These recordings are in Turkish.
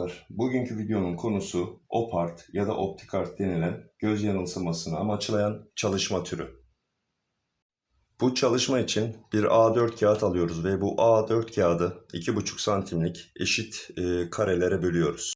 Merhabalar. Bugünkü videonun konusu OPART ya da OptiCart denilen göz yanılsamasını amaçlayan çalışma türü. Bu çalışma için bir A4 kağıt alıyoruz ve bu A4 kağıdı 2,5 santimlik eşit karelere bölüyoruz.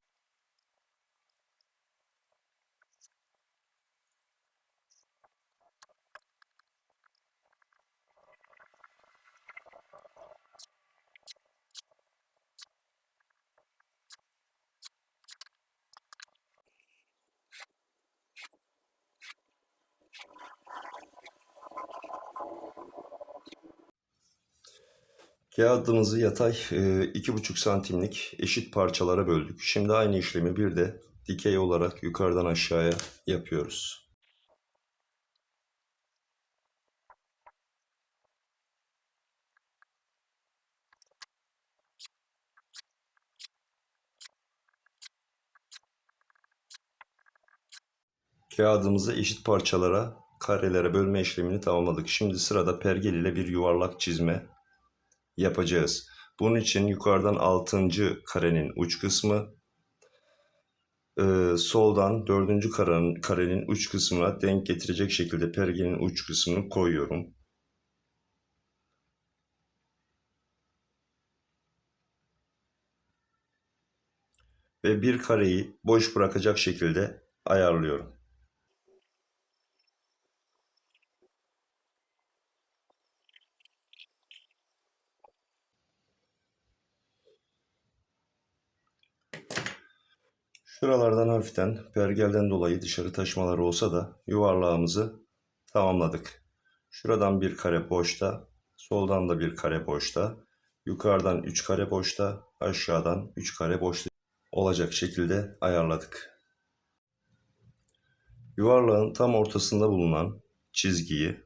Kağıdımızı yatay 2,5 santimlik eşit parçalara böldük. Şimdi aynı işlemi bir de dikey olarak yukarıdan aşağıya yapıyoruz. Kağıdımızı eşit parçalara, karelere bölme işlemini tamamladık. Şimdi sırada pergel ile bir yuvarlak çizme yapacağız. Bunun için yukarıdan 6. karenin uç kısmı, soldan 4. karenin uç kısmına denk getirecek şekilde pergelin uç kısmını koyuyorum. Ve bir kareyi boş bırakacak şekilde ayarlıyorum. Şuralardan hafiften pergelden dolayı dışarı taşmaları olsa da yuvarlağımızı tamamladık. Şuradan bir kare boşta, soldan da bir kare boşta, yukarıdan 3 kare boşta, aşağıdan 3 kare boşta olacak şekilde ayarladık. Yuvarlağın tam ortasında bulunan çizgiyi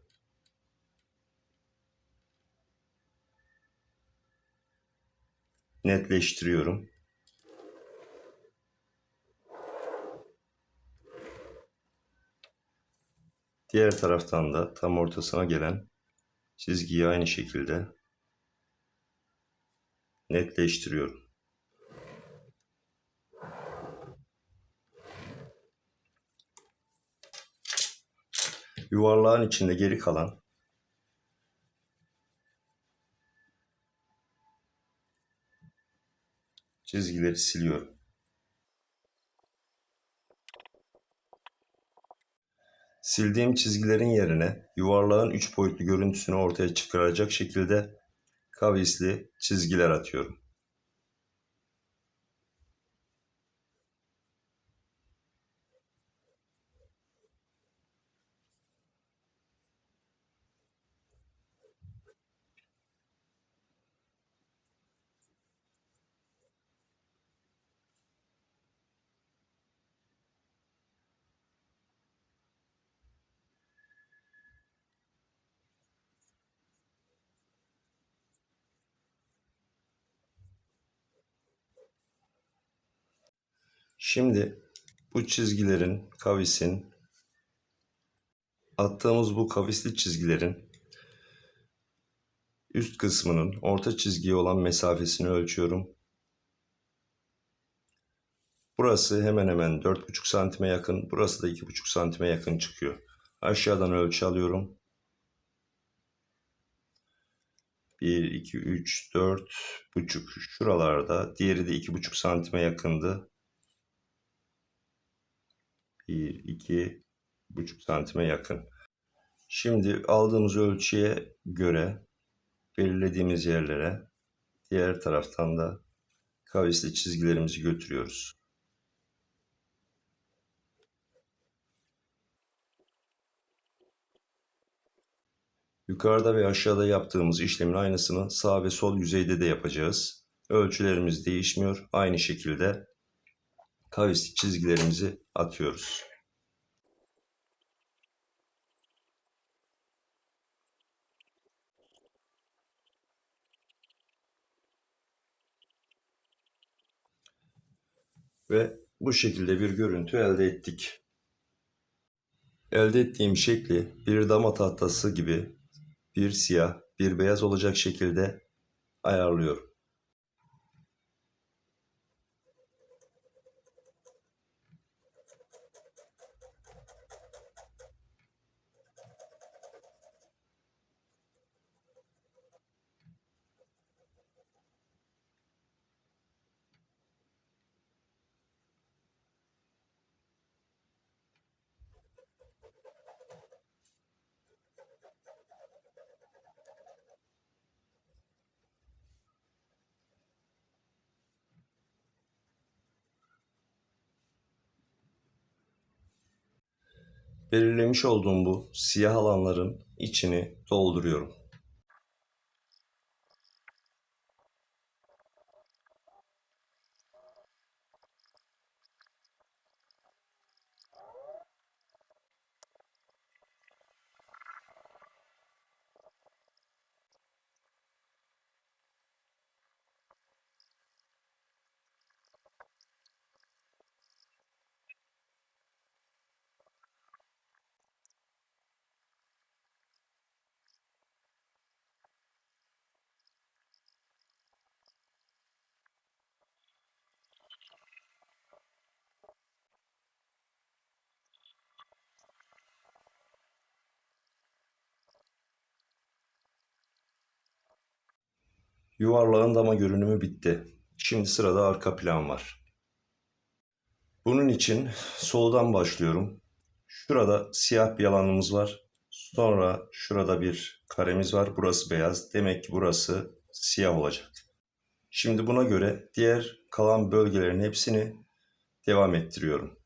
netleştiriyorum. Diğer taraftan da tam ortasına gelen çizgiyi aynı şekilde netleştiriyorum. Yuvarlağın içinde geri kalan çizgileri siliyorum. Sildiğim çizgilerin yerine yuvarlağın 3 boyutlu görüntüsünü ortaya çıkaracak şekilde kavisli çizgiler atıyorum. Şimdi bu çizgilerin, attığımız bu kavisli çizgilerin üst kısmının orta çizgiye olan mesafesini ölçüyorum. Burası hemen hemen 4,5 santime yakın, burası da 2,5 santime yakın çıkıyor. Aşağıdan ölçü alıyorum. 1, 2, 3, 4,5 şuralarda. Diğeri de 2,5 santime yakındı. 1, 2,5 santime yakın. Şimdi aldığımız ölçüye göre belirlediğimiz yerlere diğer taraftan da kavisli çizgilerimizi götürüyoruz. Yukarıda ve aşağıda yaptığımız işlemin aynısını sağ ve sol yüzeyde de yapacağız. Ölçülerimiz değişmiyor. Aynı şekilde kavisli çizgilerimizi atıyoruz. Ve bu şekilde bir görüntü elde ettik. Elde ettiğim şekli bir dama tahtası gibi bir siyah, bir beyaz olacak şekilde ayarlıyorum. Belirlemiş olduğum bu siyah alanların içini dolduruyorum. Yuvarlağın dama görünümü bitti. Şimdi sırada arka plan var. Bunun için soldan başlıyorum. Şurada siyah bir alanımız var. Sonra şurada bir karemiz var. Burası beyaz. Demek ki burası siyah olacak. Şimdi buna göre diğer kalan bölgelerin hepsini devam ettiriyorum.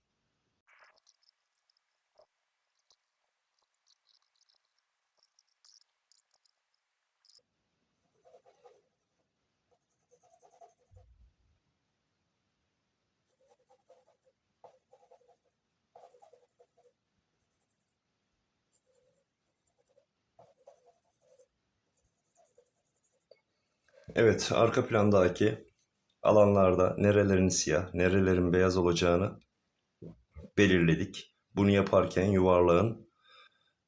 Evet, arka plandaki alanlarda nerelerin siyah, nerelerin beyaz olacağını belirledik. Bunu yaparken yuvarlağın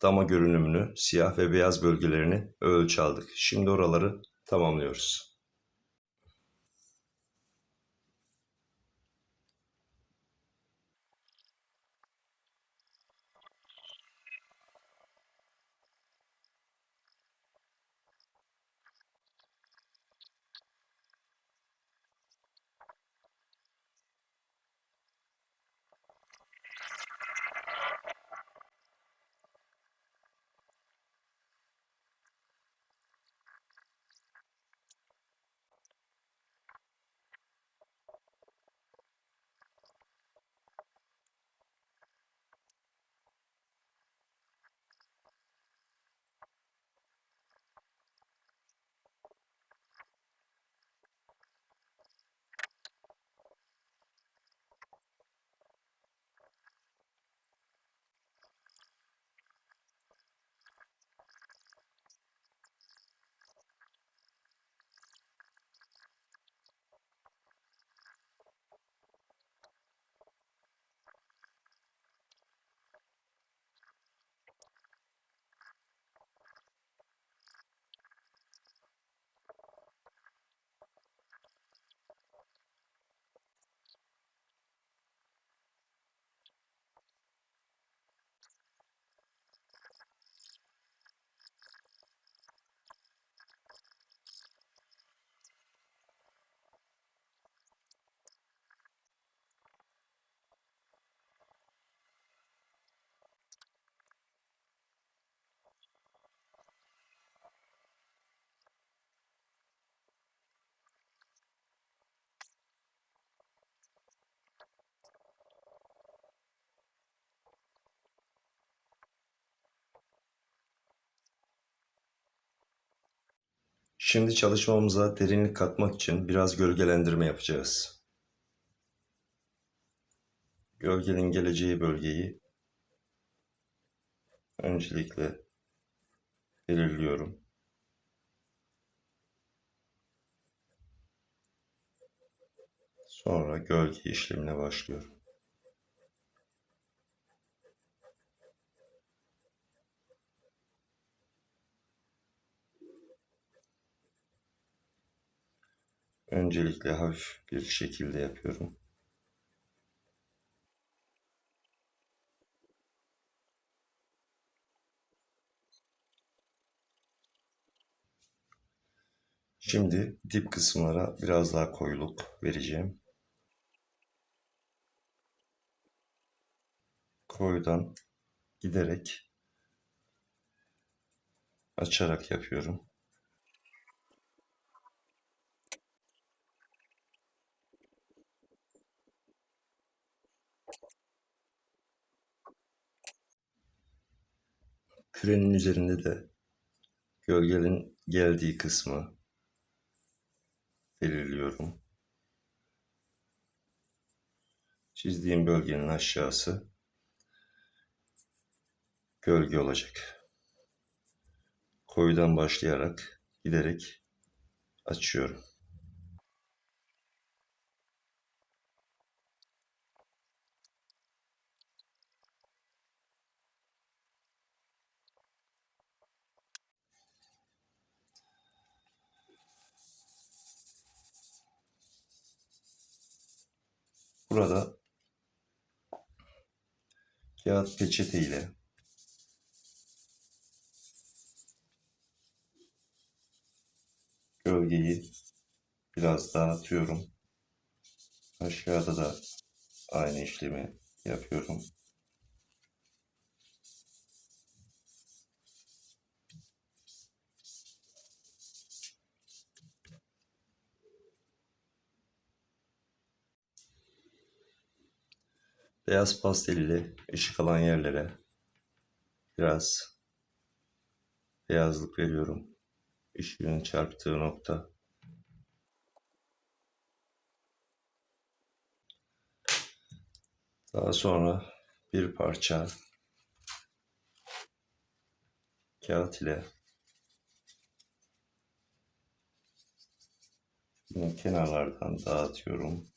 dama görünümünü, siyah ve beyaz bölgelerini ölçü aldık. Şimdi oraları tamamlıyoruz. Şimdi çalışmamıza derinlik katmak için biraz gölgelendirme yapacağız. Gölgenin geleceği bölgeyi öncelikle belirliyorum. Sonra gölge işlemine başlıyorum. Öncelikle hafif bir şekilde yapıyorum. Şimdi dip kısımlara biraz daha koyuluk vereceğim. Koyudan giderek açarak yapıyorum. kürenin üzerinde de gölgenin geldiği kısmı belirliyorum. Çizdiğim bölgenin aşağısı gölge olacak. Koyudan başlayarak giderek açıyorum. Burada kağıt peçete ile gölgeyi biraz dağıtıyorum. Aşağıda da aynı işlemi yapıyorum. Beyaz pastel ile ışık alan yerlere biraz beyazlık veriyorum. Işığın çarptığı nokta. Daha sonra bir parça kağıt ile yine kenarlardan dağıtıyorum.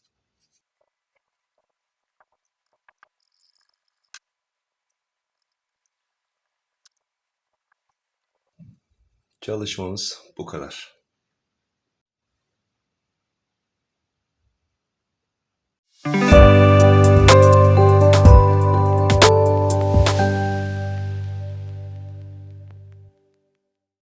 Çalışmamız bu kadar.